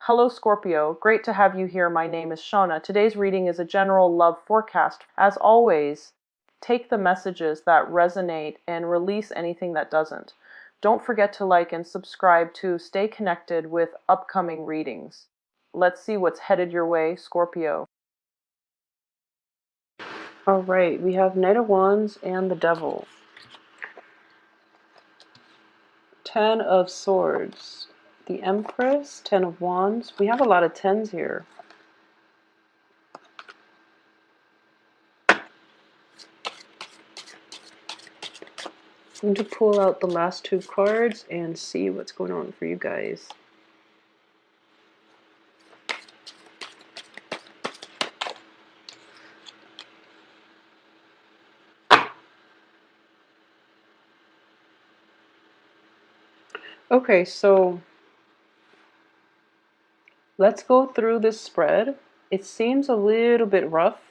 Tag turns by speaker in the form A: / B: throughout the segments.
A: Hello Scorpio, great to have you here. My name is Shauna. Today's reading is a general love forecast. As always, take the messages that resonate and release anything that doesn't. Don't forget to like and subscribe to stay connected with upcoming readings. Let's see what's headed your way, Scorpio. All right, we have Knight of Wands and the Devil. Ten of Swords. The Empress, Ten of Wands. We have a lot of tens here. I'm going to pull out the last two cards and see what's going on for you guys. Okay, so let's go through this spread. It seems a little bit rough.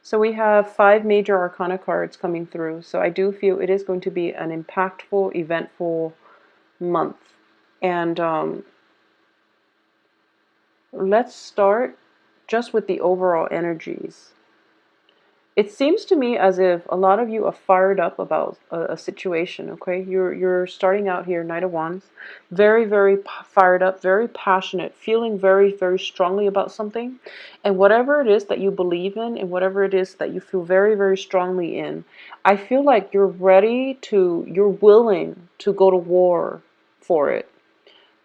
A: So we have 5 major arcana cards coming through. So I do feel it is going to be an impactful, eventful month. And let's start just with the overall energies. It seems to me as if a lot of you are fired up about a situation, okay? You're starting out here, Knight of Wands, very, very fired up, very passionate, feeling very, very strongly about something. And whatever it is that you believe in and whatever it is that you feel very, very strongly in, I feel like you're willing to go to war for it.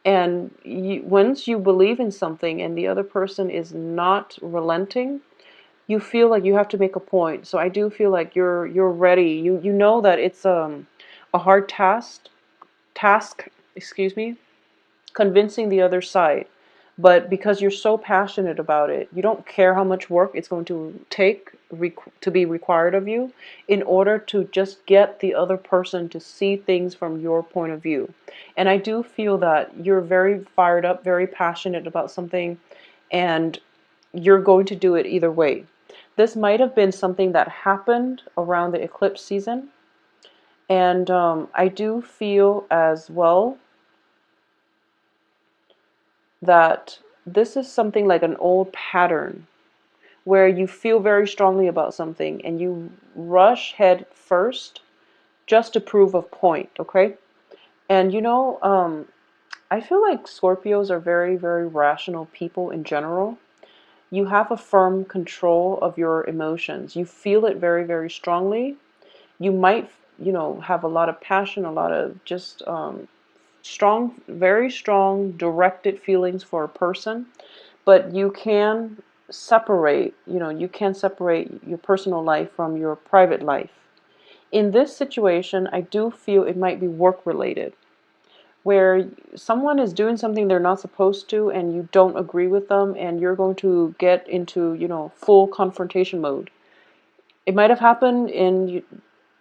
A: And once you believe in something and the other person is not relenting, you feel like you have to make a point. So I do feel like you're ready. You know that it's a hard task, excuse me, convincing the other side. But because you're so passionate about it, you don't care how much work it's going to take to be required of you in order to just get the other person to see things from your point of view. And I do feel that you're very fired up, very passionate about something, and you're going to do it either way. This might have been something that happened around the eclipse season. And I do feel as well that this is something like an old pattern where you feel very strongly about something and you rush head first just to prove a point, okay? And I feel like Scorpios are very, very rational people in general. You have a firm control of your emotions. You feel it very, very strongly. You might, have a lot of passion, a lot of just strong, very strong, directed feelings for a person. But you can separate, your personal life from your private life. In this situation, I do feel it might be work related, where someone is doing something they're not supposed to and you don't agree with them and you're going to get into, full confrontation mode. It might have happened in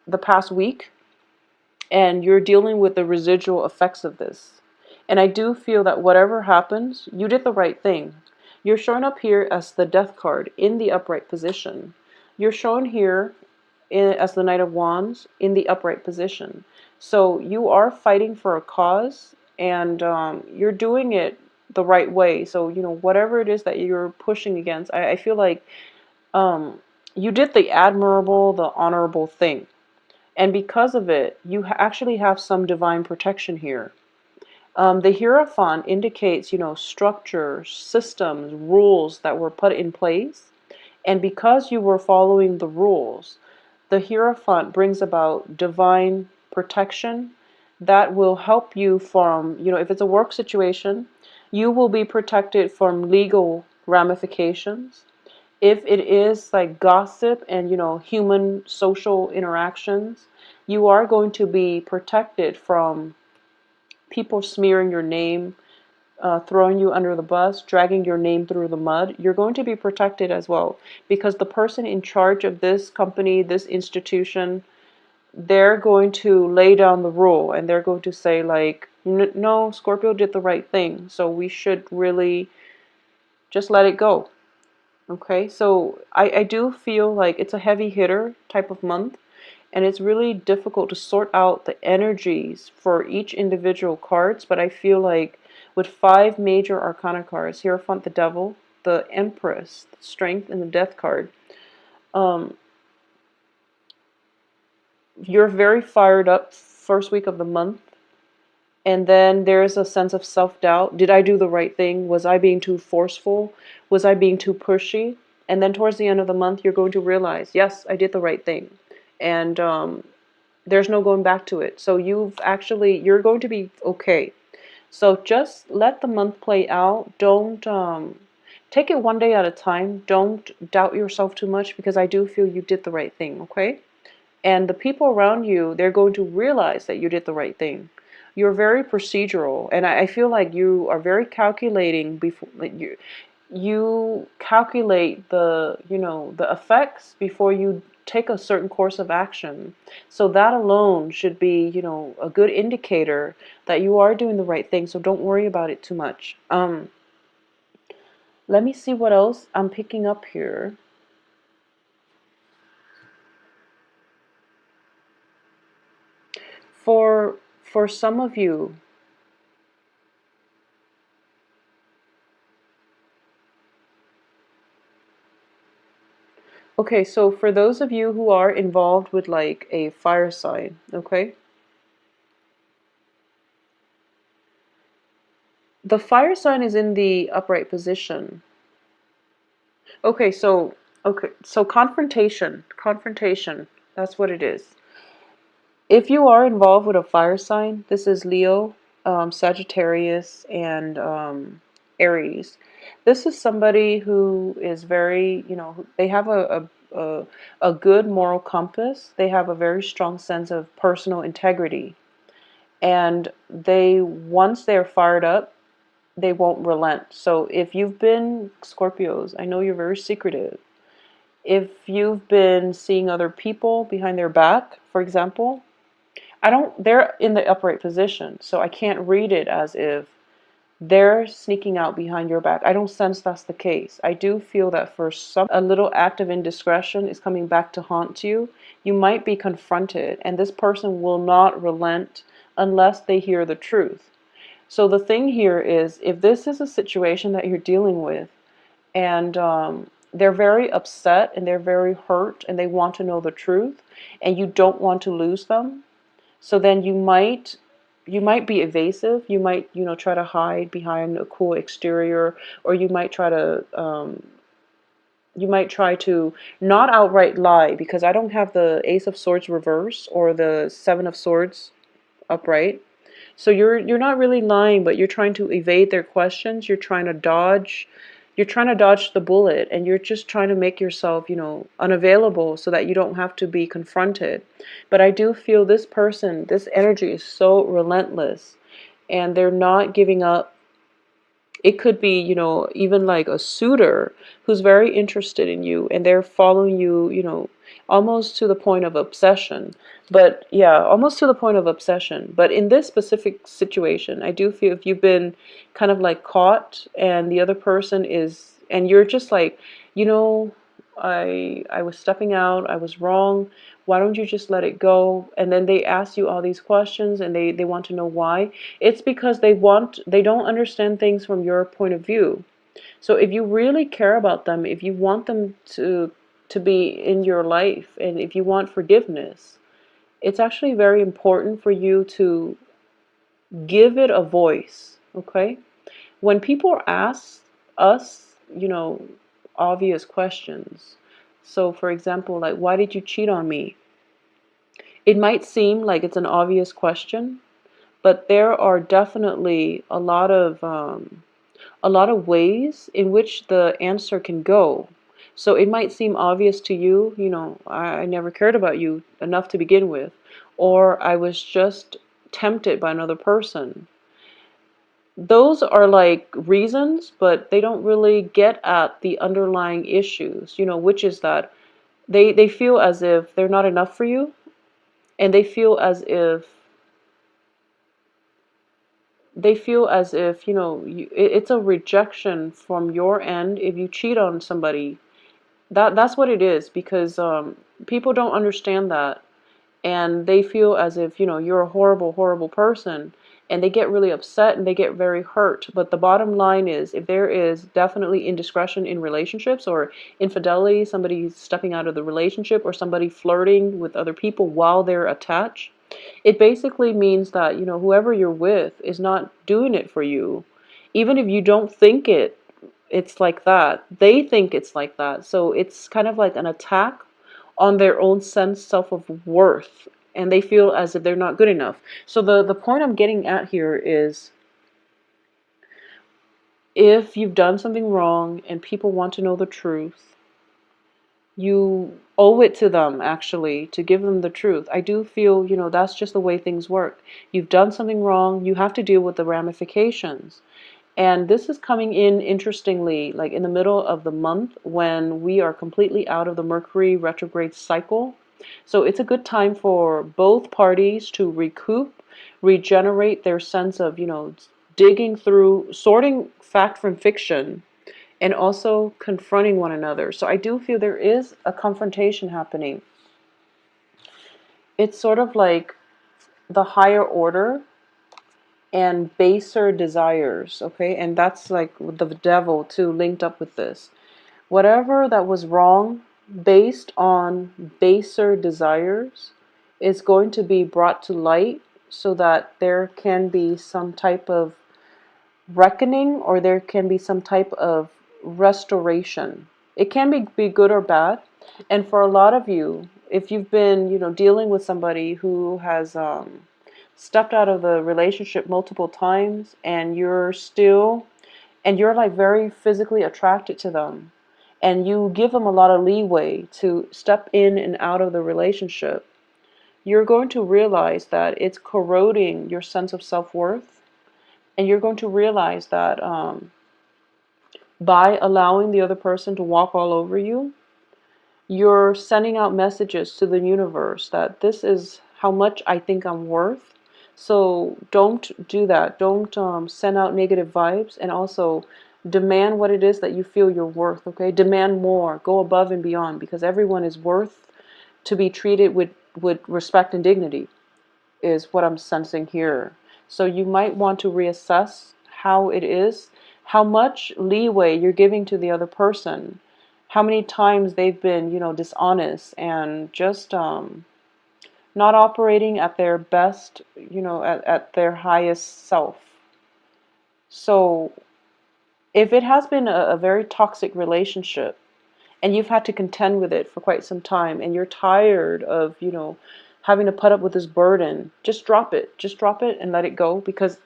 A: the past week and you're dealing with the residual effects of this. And I do feel that whatever happens, you did the right thing. You're shown up here as the Death card in the upright position. You're shown here as the Knight of Wands in the upright position. So you are fighting for a cause, and you're doing it the right way. So, whatever it is that you're pushing against, I feel like you did the admirable, the honorable thing. And because of it, you actually have some divine protection here. The Hierophant indicates, structure, systems, rules that were put in place. And because you were following the rules, the Hierophant brings about divine protection that will help you from, if it's a work situation, you will be protected from legal ramifications. If it is like gossip and, human social interactions, you are going to be protected from people smearing your name, throwing you under the bus, dragging your name through the mud. You're going to be protected as well, because the person in charge of this company, this institution, they're going to lay down the rule and they're going to say like, no, Scorpio did the right thing, so we should really just let it go. Okay, so I do feel like it's a heavy hitter type of month. and it's really difficult to sort out the energies for each individual cards. But I feel like with 5 major arcana cards, Hierophant the Devil, the Empress, the Strength, and the Death card, um, you're very fired up first week of the month, and then there's a sense of self-doubt. Did I do the right thing? Was I being too forceful? Was I being too pushy? And then towards the end of the month, you're going to realize, yes, I did the right thing. And there's no going back to it. So you're going to be okay. So just let the month play out. Don't take it one day at a time. Don't doubt yourself too much, because I do feel you did the right thing, okay? And the people around you, they're going to realize that you did the right thing. You're very procedural, and I feel like you are very calculating before you calculate the effects before you take a certain course of action. So that alone should be a good indicator that you are doing the right thing. So don't worry about it too much. Let me see what else I'm picking up here. For some of you, okay, so for those of you who are involved with like a fire sign, okay, the fire sign is in the upright position. Okay, so confrontation, that's what it is. If you are involved with a fire sign, this is Leo, Sagittarius, and Aries. This is somebody who is very, they have a good moral compass. They have a very strong sense of personal integrity. And once they're fired up, they won't relent. So if you've been Scorpios, I know you're very secretive. If you've been seeing other people behind their back, for example, they're in the upright position, so I can't read it as if they're sneaking out behind your back. I don't sense that's the case. I do feel that for some, a little act of indiscretion is coming back to haunt you. You might be confronted, and this person will not relent unless they hear the truth. So the thing here is, if this is a situation that you're dealing with, and they're very upset and they're very hurt and they want to know the truth, and you don't want to lose them, so then you might be evasive. You might try to hide behind a cool exterior, or you might try to not outright lie, because I don't have the Ace of Swords reverse or the Seven of Swords upright. So you're not really lying, but you're trying to evade their questions. You're trying to dodge the bullet, and you're just trying to make yourself, unavailable so that you don't have to be confronted. But I do feel this energy is so relentless, and they're not giving up. It could be, even like a suitor who's very interested in you, and they're following you, almost to the point of obsession. But yeah, almost to the point of obsession. But in this specific situation, I do feel if you've been kind of like caught, and the other person and you're just like, you know, I was stepping out, I was wrong. Why don't you just let it go? And then they ask you all these questions, and they want to know why. It's because they don't understand things from your point of view. So if you really care about them, if you want them to be in your life, and if you want forgiveness, it's actually very important for you to give it a voice, okay? When people ask us, obvious questions. So for example, like, why did you cheat on me? It might seem like it's an obvious question, but there are definitely a lot of ways in which the answer can go. So it might seem obvious to you, I never cared about you enough to begin with, or I was just tempted by another person. Those are like reasons, but they don't really get at the underlying issues, which is that they feel as if they're not enough for you, and they feel as if it's a rejection from your end if you cheat on somebody. That's what it is, because people don't understand that and they feel as if, you're a horrible, horrible person, and they get really upset and they get very hurt. But the bottom line is, if there is definitely indiscretion in relationships or infidelity, somebody stepping out of the relationship or somebody flirting with other people while they're attached, it basically means that, whoever you're with is not doing it for you. Even if you don't think it's like that, they think it's like that. So it's kind of like an attack on their own self of worth, and they feel as if they're not good enough. So the point I'm getting at here is, if you've done something wrong and people want to know the truth, you owe it to them, actually, to give them the truth. I do feel, that's just the way things work. You've done something wrong, you have to deal with the ramifications. And this is coming in, interestingly, like in the middle of the month when we are completely out of the Mercury retrograde cycle. So it's a good time for both parties to recoup, regenerate their sense of, digging through, sorting fact from fiction, and also confronting one another. So I do feel there is a confrontation happening. It's sort of like the higher order and baser desires, okay? And that's like the devil too, linked up with this. Whatever that was wrong based on baser desires is going to be brought to light so that there can be some type of reckoning, or there can be some type of restoration. It can be good or bad. And for a lot of you, if you've been, dealing with somebody who has stepped out of the relationship multiple times, and you're like very physically attracted to them, and you give them a lot of leeway to step in and out of the relationship, you're going to realize that it's corroding your sense of self-worth. And you're going to realize that by allowing the other person to walk all over you, you're sending out messages to the universe that this is how much I think I'm worth. So don't do that. Don't send out negative vibes, and also demand what it is that you feel you're worth, okay? Demand more. Go above and beyond, because everyone is worth to be treated with respect and dignity, is what I'm sensing here. So you might want to reassess how it is, how much leeway you're giving to the other person, how many times they've been, dishonest and just not operating at their best, at their highest self. So if it has been a very toxic relationship, and you've had to contend with it for quite some time, and you're tired of, having to put up with this burden, just drop it. Just drop it and let it go, because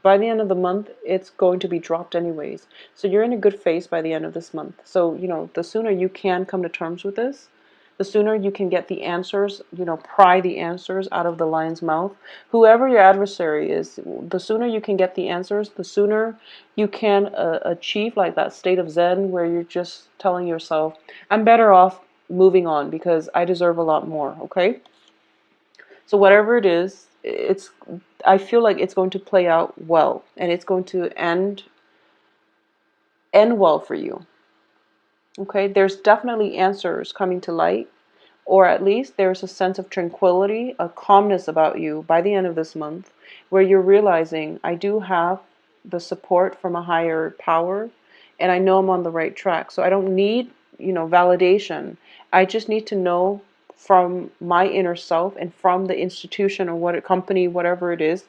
A: by the end of the month, it's going to be dropped anyways. So you're in a good phase by the end of this month. So, the sooner you can come to terms with this, the sooner you can get the answers, pry the answers out of the lion's mouth. Whoever your adversary is, the sooner you can get the answers, the sooner you can achieve like that state of Zen where you're just telling yourself, I'm better off moving on because I deserve a lot more, okay? So whatever it is, I feel like it's going to play out well, and it's going to end well for you. Okay, there's definitely answers coming to light, or at least there's a sense of tranquility, a calmness about you by the end of this month, where you're realizing, I do have the support from a higher power, and I know I'm on the right track. So I don't need, validation. I just need to know from my inner self and from the institution or what company, whatever it is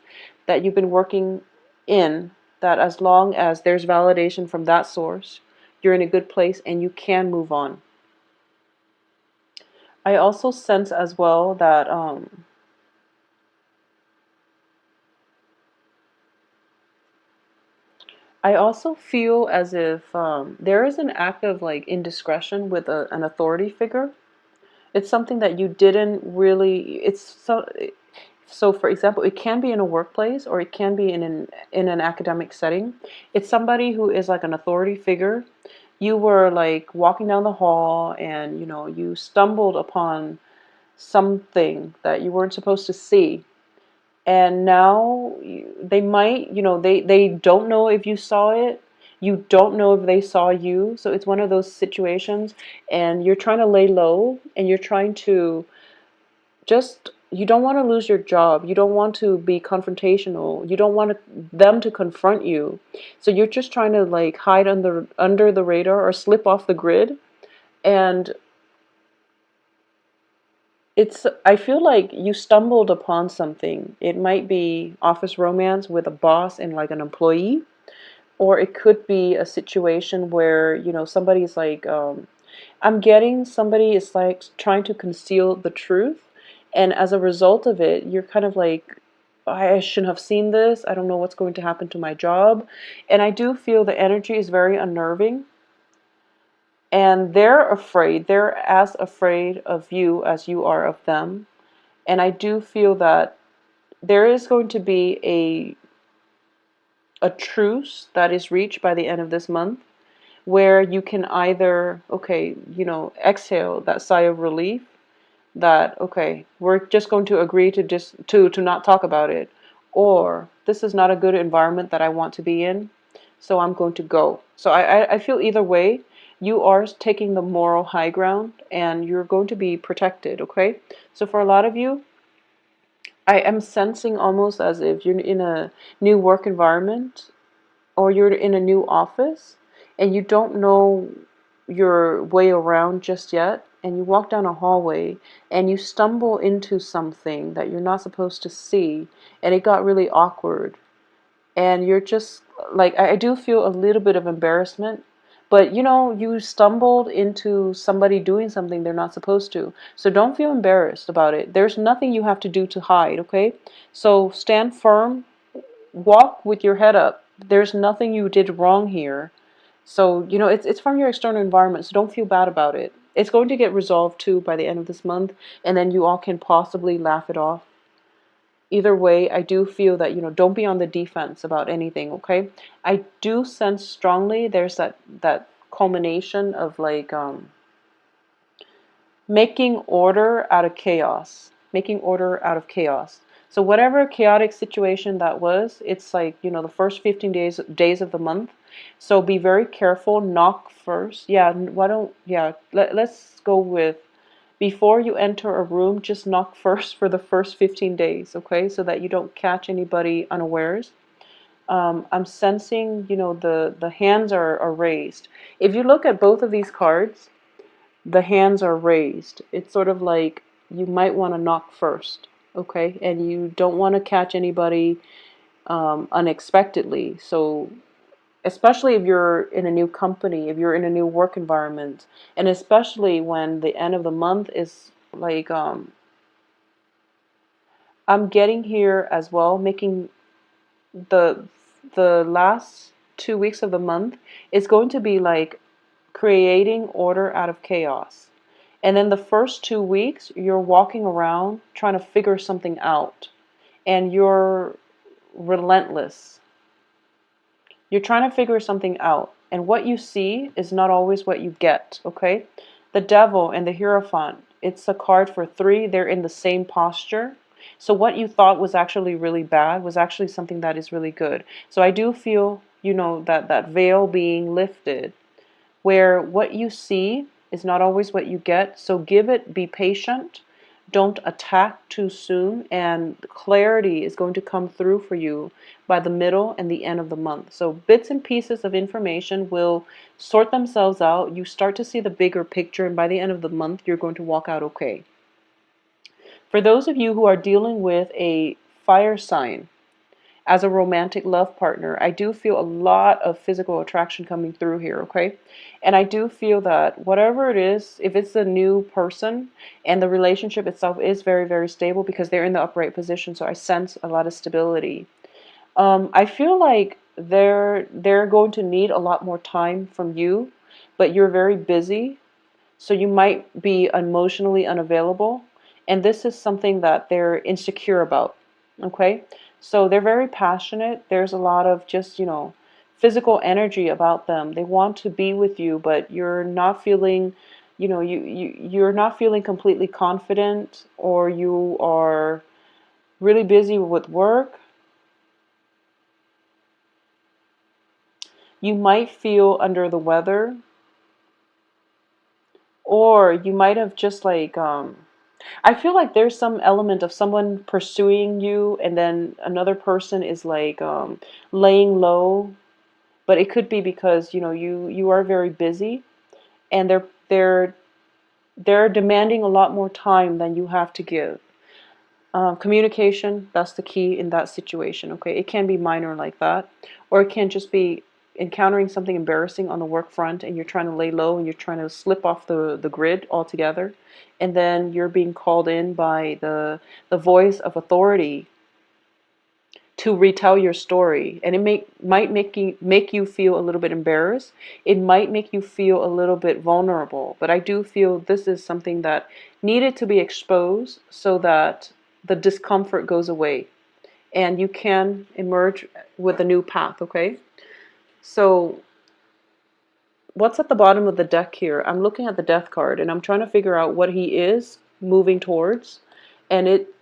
A: that you've been working in, that as long as there's validation from that source, you're in a good place and you can move on. I also sense as well that I also feel as if there is an act of like indiscretion with an authority figure. It's something that you didn't really. It's so. For example, it can be in a workplace or it can be in an academic setting. It's somebody who is like an authority figure. You were like walking down the hall, and you stumbled upon something that you weren't supposed to see, and now they might, they don't know if you saw it, you don't know if they saw you. So it's one of those situations, and you're trying to lay low, and you're trying to just you don't want to lose your job. You don't want to be confrontational. You don't want them to confront you. So you're just trying to like hide under the radar or slip off the grid. And I feel like you stumbled upon something. It might be office romance with a boss and like an employee, or it could be a situation where, somebody's like, I'm getting somebody is like trying to conceal the truth. And as a result of it, you're kind of like, I shouldn't have seen this. I don't know what's going to happen to my job. And I do feel the energy is very unnerving. And they're afraid. They're as afraid of you as you are of them. And I do feel that there is going to be a truce that is reached by the end of this month, where you can either, okay, exhale that sigh of relief that, okay, we're just going to agree to just to not talk about it, or this is not a good environment that I want to be in, so I'm going to go. So I feel either way, you are taking the moral high ground and you're going to be protected, okay? So for a lot of you, I am sensing almost as if you're in a new work environment or you're in a new office and you don't know your way around just yet, and you walk down a hallway and you stumble into something that you're not supposed to see, and it got really awkward, and you're just like, I do feel a little bit of embarrassment, but you stumbled into somebody doing something they're not supposed to, so don't feel embarrassed about it. There's nothing you have to do to hide, okay? So stand firm, walk with your head up. There's nothing you did wrong here. So, it's from your external environment, so don't feel bad about it. It's going to get resolved too by the end of this month, and then you all can possibly laugh it off. Either way, I do feel that, don't be on the defense about anything, okay? I do sense strongly there's that culmination of like making order out of chaos, making order out of chaos. So whatever chaotic situation that was, it's like, the first 15 days of the month. So be very careful, knock first. Yeah, why don't, yeah, let's go with, before you enter a room, just knock first for the first 15 days, okay? So that you don't catch anybody unawares. I'm sensing, the hands are raised. If you look at both of these cards, the hands are raised. It's sort of like you might want to knock first, okay? And you don't want to catch anybody unexpectedly. So, especially if you're in a new company, if you're in a new work environment, and especially when the end of the month is like, I'm getting here as well, making the the last 2 weeks of the month is going to be like creating order out of chaos. And then the first 2 weeks, you're walking around trying to figure something out. And you're relentless. You're trying to figure something out. And what you see is not always what you get, okay? The devil and the hierophant, it's a card for three. They're in the same posture. So what you thought was actually really bad was actually something that is really good. So I do feel, that veil being lifted, where what you see is not always what you get. So be patient, don't attack too soon, and clarity is going to come through for you by the middle and the end of the month. So bits and pieces of information will sort themselves out. You start to see the bigger picture, and by the end of the month, you're going to walk out okay. For those of you who are dealing with a fire sign, as a romantic love partner, I do feel a lot of physical attraction coming through here, okay? And I do feel that whatever it is, if it's a new person and the relationship itself is very, very stable because they're in the upright position, so I sense a lot of stability. I feel like they're going to need a lot more time from you, but you're very busy, so you might be emotionally unavailable, and this is something that they're insecure about, okay? So they're very passionate. There's a lot of just, physical energy about them. They want to be with you, but you're not feeling, you're not feeling completely confident, or you are really busy with work. You might feel under the weather, or you might have just like I feel like there's some element of someone pursuing you, and then another person is like laying low. But it could be because you are very busy, and they're demanding a lot more time than you have to give. Communication, that's the key in that situation. Okay, it can be minor like that, or it can just be encountering something embarrassing on the work front, and you're trying to lay low and you're trying to slip off the grid altogether, and then you're being called in by the voice of authority to retell your story, and might make you feel a little bit embarrassed. It might make you feel a little bit vulnerable, but I do feel this is something that needed to be exposed so that the discomfort goes away and you can emerge with a new path. Okay, so what's at the bottom of the deck here? I'm looking at the death card and I'm trying to figure out what he is moving towards, and it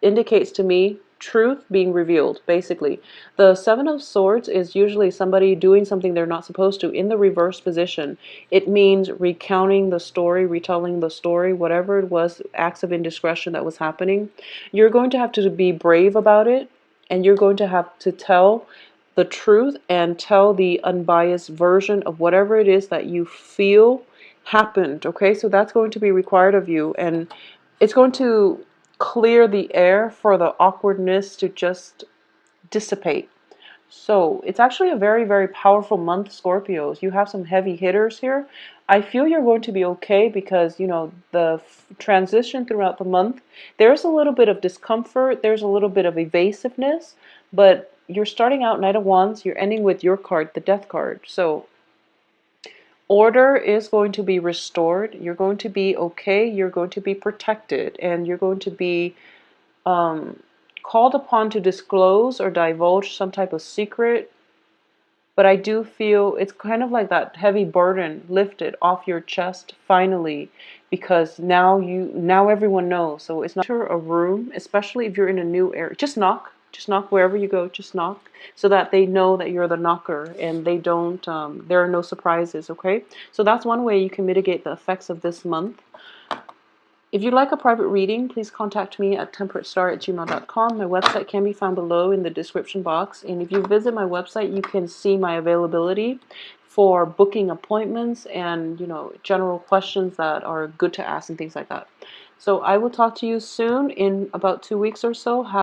A: indicates to me truth being revealed, basically. The Seven of Swords is usually somebody doing something they're not supposed to in the reverse position. It means recounting the story, retelling the story, whatever it was, acts of indiscretion that was happening. You're going to have to be brave about it, and you're going to have to tell the truth and tell the unbiased version of whatever it is that you feel happened. Okay, so that's going to be required of you, and it's going to clear the air for the awkwardness to just dissipate. So it's actually a very, very powerful month, Scorpios. You have some heavy hitters here. I feel you're going to be okay because, the transition throughout the month, there's a little bit of discomfort, there's a little bit of evasiveness, but you're starting out Knight of Wands, you're ending with your card, the Death card. So order is going to be restored. You're going to be okay. You're going to be protected, and you're going to be called upon to disclose or divulge some type of secret. But I do feel it's kind of like that heavy burden lifted off your chest finally, because now everyone knows. So it's not a room, especially if you're in a new area. Just knock wherever you go. Just knock so that they know that you're the knocker, and they don't. There are no surprises. Okay, so that's one way you can mitigate the effects of this month. If you'd like a private reading, please contact me at temperatestar@gmail.com. My website can be found below in the description box. And if you visit my website, you can see my availability for booking appointments and, general questions that are good to ask and things like that. So I will talk to you soon in about 2 weeks or so.